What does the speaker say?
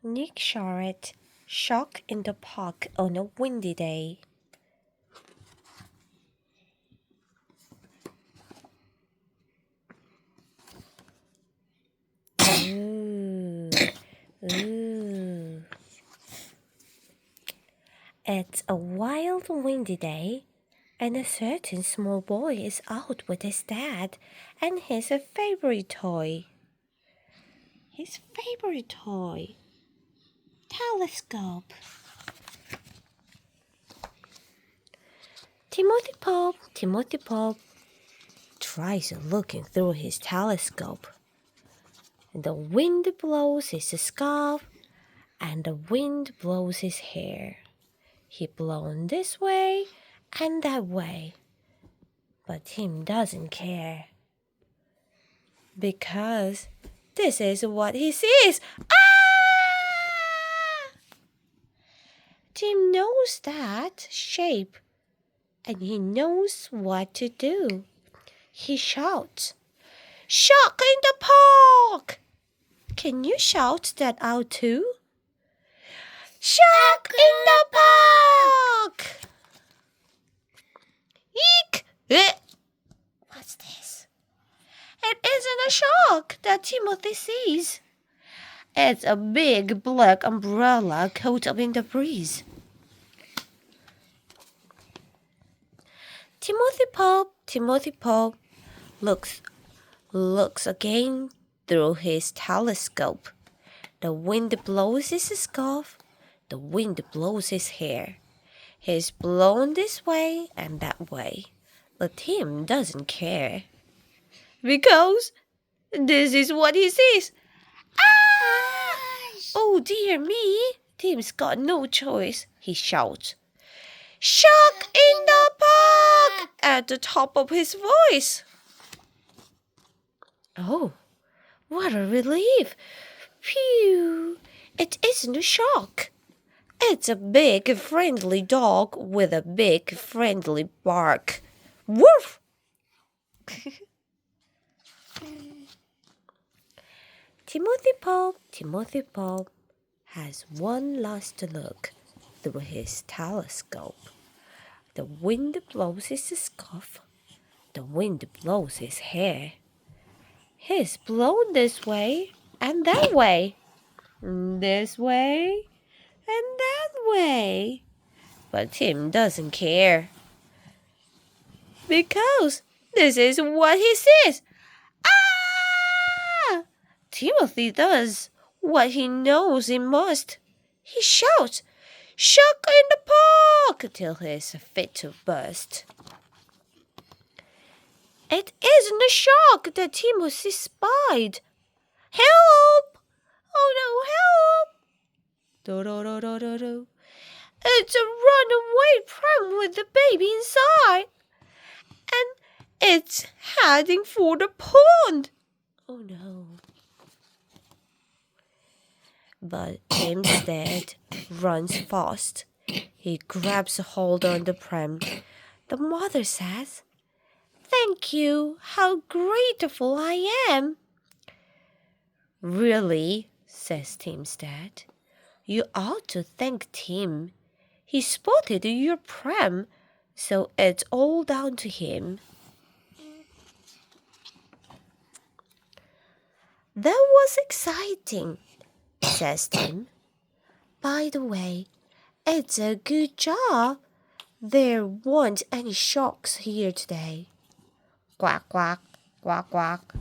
Nick Sharratt, shock in the park on a windy day. Ooh, ooh. It's a wild, windy day, and a certain small boy is out with his dad and his favorite toy. His favorite toy. Telescope. Timothy Pop tries looking through his telescope. And the wind blows his scarf, and the wind blows his hair. He blown this way and that way, but Tim doesn't care. Because this is what he sees. Ah! Tim knows that shape, and he knows what to do. He shouts, "Shark in the park!" Can you shout that out too? Shark in the park! Eek! What's this? It isn't a shark that Timothy sees. It's a big black umbrella caught up in the breeze. Timothy Pop looks again through his telescope. The wind blows his scarf, the wind blows his hair. He's blown this way and that way, but Tim doesn't care. Because this is what he sees. Ah! Oh dear me, Tim's got no choice. He shouts, "Shark in the park!" at the top of his voice. Oh, what a relief! Phew! It isn't a shark. It's a big, friendly dog with a big, friendly bark. Woof! Timothy Pop has one last look through his telescope. The wind blows his scarf. The wind blows his hair. He's blown this way and that way. This way and that way. But Tim doesn't care. Because this is what he sees. Ah! Timothy does what he knows he must. He shouts, "Shark in the park!" till he's fit to burst. It isn't a shark that Timothy spied. Help! Oh no, help! Do-do-do-do-do-do. It's a runaway pram with the baby inside. And it's heading for the pond. Oh no. But Tim's dad runs fast. He grabs a hold on the pram. The mother says, "Thank you. How grateful I am." "Really," says Tim's dad, "you ought to thank Tim. He spotted your pram, so it's all down to him." "That was exciting," says Tim. "By the way, it's a good job there weren't any sharks here today." Quack, quack, quack, quack.